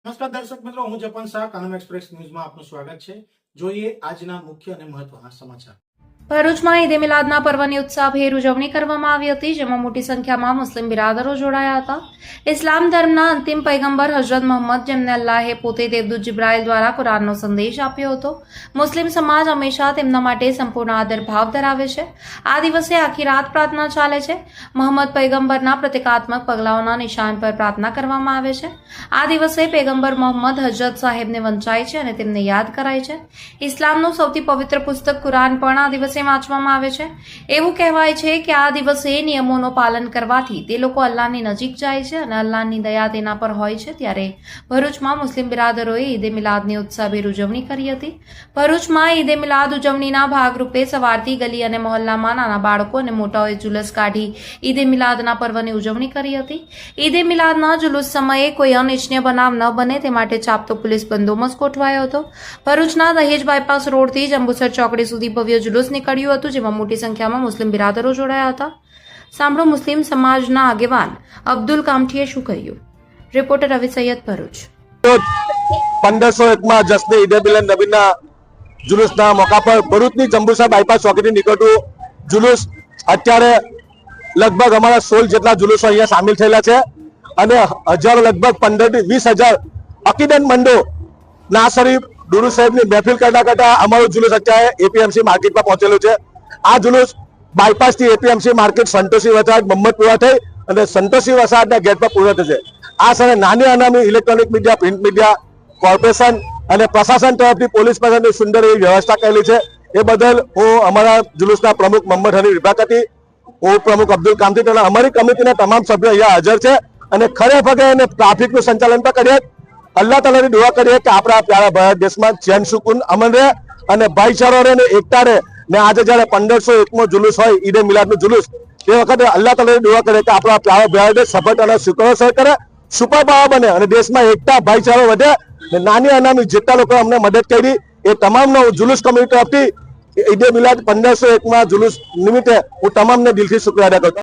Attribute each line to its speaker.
Speaker 1: નમસ્કાર દર્શક મિત્રો, હું જપન શાહ, કાનમ એક્સપ્રેસ ન્યૂઝમાં આપનું સ્વાગત છે। જોઈએ આજના મુખ્ય અને મહત્વના સમાચાર।
Speaker 2: ભરૂચમાં ઈદે મિલાદના પર્વની ઉત્સાહભેર ઉજવણી કરવામાં આવી હતી, જેમાં મોટી સંખ્યામાં મુસ્લિમ બિરાદરો જોડાયા હતા। ઇસ્લામ ધર્મના અંતિમ પૈગંબર હઝરત મુહમ્મદ, જેમને અલ્લાહે પોતે દેવદૂત જિબ્રાઈલ દ્વારા કુરાનનો સંદેશ આપ્યો હતો, મુસ્લિમ સમાજ હંમેશા તેમના માટે સંપૂર્ણ આદર ભાવ ધરાવે છે। આ દિવસે આખી રાત પ્રાર્થના ચાલે છે। મુહમ્મદ પૈગંબરના પ્રતિકાત્મક પગલાઓના નિશાન પર પ્રાર્થના કરવામાં આવે છે। આ દિવસે પૈગંબર મોહમ્મદ હજરત સાહેબને વંચાય છે અને તેમને યાદ કરાય છે। ઇસ્લામનું સૌથી પવિત્ર પુસ્તક કુરાન પણ આ દિવસે વાંચવામાં આવે છે। એવું કહેવાય છે કે આ દિવસે નિયમોનું પાલન કરવાથી તે લોકો અલ્લાહની નજીક જાય છે અને અલ્લાહની દયા તેના પર હોય છે। ત્યારે ભરૂચમાં મુસ્લિમ બિરાદરોએ ઈદે મિલાદની ઉત્સાહભેર ઉજવણી કરી હતી। ભરૂચમાં ઈદે મિલાદ ઉજવણીના ભાગરૂપે સવારથી ગલી અને મહોલ્લામાં નાના બાળકો અને મોટાઓએ જુલુસ કાઢી ઈદે મિલાદના પર્વની ઉજવણી કરી હતી। ઈદે મિલાદના જુલુસ સમયે કોઈ અનિચ્છનીય બનાવ ન બને તે માટે ચાપતો પોલીસ બંદોબસ્ત ગોઠવાયો હતો। ભરૂચના દહેજ બાયપાસ રોડથી જંબુસર ચોકડી સુધી ભવ્ય જુલુસ નીકળ્યું હતું, જેમાં મોટી સંખ્યામાં મુસ્લિમ બિરાદરો જોડાયા હતા। સાંભળો મુસ્લિમ સમાજના આગેવાન અબ્દુલ કામઠીએ શું કહ્યું। રિપોર્ટર રવિ સૈયદ, ભરૂચ।
Speaker 3: 1501 માં જશ્ન ઈદે મિલાદ નબીના જુલુસના મોકા પર ભરૂચની જંબુસર બાયપાસ ચોકીથી નીકળતું જુલુસ અત્યારે લગભગ અમારા 16 જેટલા જુલુસો અહીંયા સામેલ થયેલા છે અને હજારો, લગભગ 15 થી 20,000 અકીદત મંડો ના શરીફ દુરુ સાહેબની મહેફિલ કરતા અમારું જુલુસ અત્યારે એપીએમસી માર્કેટમાં પહોંચેલું છે। આ જુલુસ બાયપાસથી એપીએમસી માર્કેટ સંતોષી વસાહત મહમ્મદપુરા થઈ અને સંતોષી વસાહતના ગેટ પર પૂરો થશે। આ સમયે નાની અનામી electronic media, print media, corporation અને પ્રશાસન તરફથી પોલીસ પ્રશાસનની સુંદર એવી વ્યવસ્થા કરેલી છે। એ બદલ હું અમારા જુલુસના પ્રમુખ મોહમ્મદ હની રિબાકતી, ઉપપ્રમુખ અબ્દુલ કામઠી તથા અમારી કમિટીના તમામ સભ્યો અહીંયા હાજર છે અને ખરેખર એને ટ્રાફિકનું સંચાલન પણ કરીએ। અલ્લાહ તાલાની દુઆ કરીએ કે આપણા પ્યારા ભારત દેશમાં ચેન સુકૂન અમન રહે અને ભાઈચારો રહે અને એકતા રહે। ને આજે જયારે 1501મો જુલુસ હોય, ઈદે મિલાદનું જુલુસ, એ વખતે અલ્લાહ તાલાની દુઆ કરે કે આપણા પ્યારા ભારત દેશ સફળતાના શિખરો સર કરે, સુપર પાવર બને અને દેશમાં એકતા, ભાઈચારો વધે। નાની અનામી જેટલા લોકો અમને મદદ કરી એ તમામનો જુલુસ કમિટી તરફથી ઈદે મિલાદ 1501માં જુલુસ નિમિત્તે હું તમામને દિલથી શુક્રિયા અદા કરું છું।